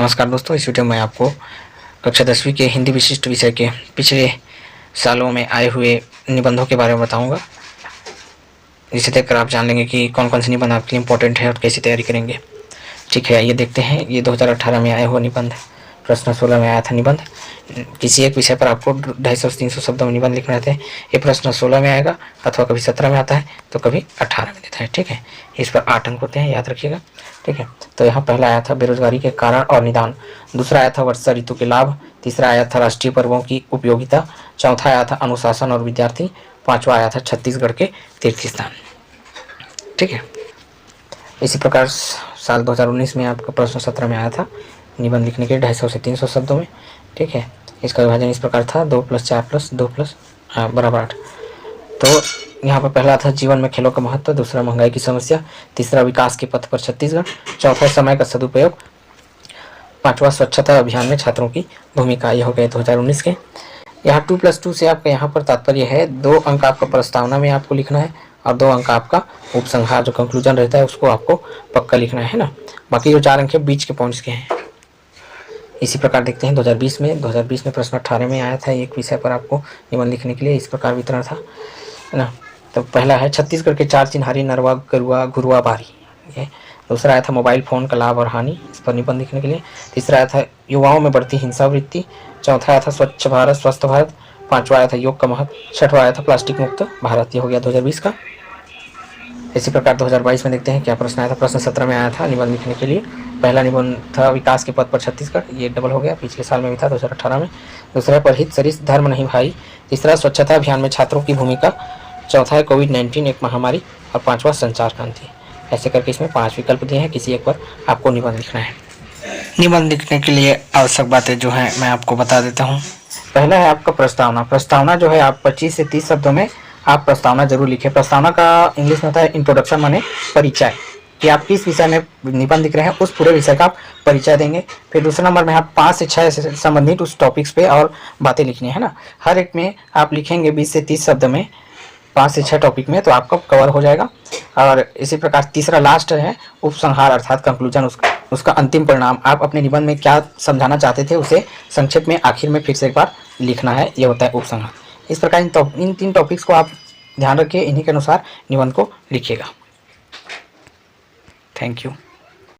नमस्कार दोस्तों, इस वीडियो में आपको कक्षा 10वीं के हिंदी विशिष्ट विषय के पिछले सालों में आए हुए निबंधों के बारे में बताऊंगा, जिसे देखकर आप जान लेंगे कि कौन कौन से निबंध आपके लिए इंपॉर्टेंट है और कैसे तैयारी करेंगे। ठीक है, आइए देखते हैं। ये 2018 में आया हुआ निबंध, प्रश्न 16 में आया था निबंध। किसी एक विषय पर आपको 250 से 300 शब्दों में निबंध लिखना रहते हैं। ये प्रश्न 16 में आएगा, अथवा कभी 17 में आता है तो कभी 18 में देता है। ठीक है, इस पर 8 अंक होते हैं, याद रखिएगा। ठीक है, तो यहाँ पहला आया था बेरोजगारी के कारण और निदान, दूसरा आया था वर्षा ऋतु के लाभ, तीसरा आया था राष्ट्रीय पर्वों की उपयोगिता, चौथा आया था अनुशासन और विद्यार्थी, पांचवा आया था छत्तीसगढ़ के तीर्थ स्थान। ठीक है, इसी प्रकार साल 2019 में आपका प्रश्न 17 में आया था निबंध लिखने के 250 से 300 शब्दों में। ठीक है, इसका विभाजन इस प्रकार था 2 + 4 + 2 + बराबर 8। तो यहाँ पर पहला था जीवन में खेलों का महत्व, दूसरा महंगाई की समस्या, तीसरा विकास के पथ पर छत्तीसगढ़, चौथा समय का सदुपयोग, पांचवा स्वच्छता अभियान में छात्रों की भूमिका। ये हो गए 2019 के। यहाँ 2 + 2 से आपका यहाँ पर तात्पर्य है 2 अंक आपका प्रस्तावना में आपको लिखना है और 2 अंक आपका उपसंहार जो कंक्लूजन रहता है उसको आपको पक्का लिखना है ना। बाकी जो 4 अंक है बीच के पॉइंट्स के हैं। इसी प्रकार देखते हैं 2020 में प्रश्न 18 में आया था एक विषय पर आपको निबंध लिखने के लिए इस प्रकार वितरण था, है ना। तो पहला है छत्तीसगढ़ के 4 चिन्हारी नरवा गरुआ घुरुआ बारी। दूसरा आया था मोबाइल फ़ोन का लाभ और हानि, इस पर निबंध लिखने के लिए। तीसरा आया था युवाओं में बढ़ती हिंसा वृत्ति, चौथा आया था स्वच्छ भारत स्वस्थ भारत, पांचवा आया था योग का महत्व, छठवा आया था प्लास्टिक मुक्त भारत। ये हो गया 2020 का। इसी प्रकार 2022 में देखते हैं क्या प्रश्न आया था। प्रश्न 17 में आया था निबंध लिखने के लिए। पहला निबंध था विकास के पथ पर छत्तीसगढ़, ये डबल हो गया, पिछले साल में भी था 2018 में। दूसरा पर हित सरिस धर्म नहीं भाई, तीसरा स्वच्छता अभियान में छात्रों की भूमिका, चौथा है कोविड-19 एक महामारी और पांचवा संचार क्रांति। ऐसे करके इसमें 5 विकल्प दिए हैं, किसी एक पर आपको निबंध लिखना है। निबंध लिखने के लिए आवश्यक बातें जो हैं मैं आपको बता देता हूँ। पहला है आपका प्रस्तावना। प्रस्तावना जो है आप 25 से 30 शब्दों में आप प्रस्तावना जरूर लिखें। प्रस्तावना का इंग्लिश में होता है इंट्रोडक्शन, माने परिचय, कि आप किस विषय में निबंध लिख रहे हैं उस पूरे विषय का आप परिचय देंगे। फिर दूसरे नंबर में आप 5 से 6 से संबंधित उस टॉपिक्स पे और बातें लिखनी है ना। हर एक में आप लिखेंगे 20 से 30 शब्द में 5 से 6 टॉपिक में, तो आपका कवर हो जाएगा। और इसी प्रकार तीसरा लास्ट है उपसंहार अर्थात कंक्लूजन, उसका अंतिम परिणाम, आप अपने निबंध में क्या समझाना चाहते थे उसे संक्षेप में आखिर में फिर से एक बार लिखना है, ये होता है उपसंहार। इस प्रकार इन 3 टॉपिक्स को आप ध्यान रखिए, इन्हीं के अनुसार निबंध को लिखिएगा। Thank you.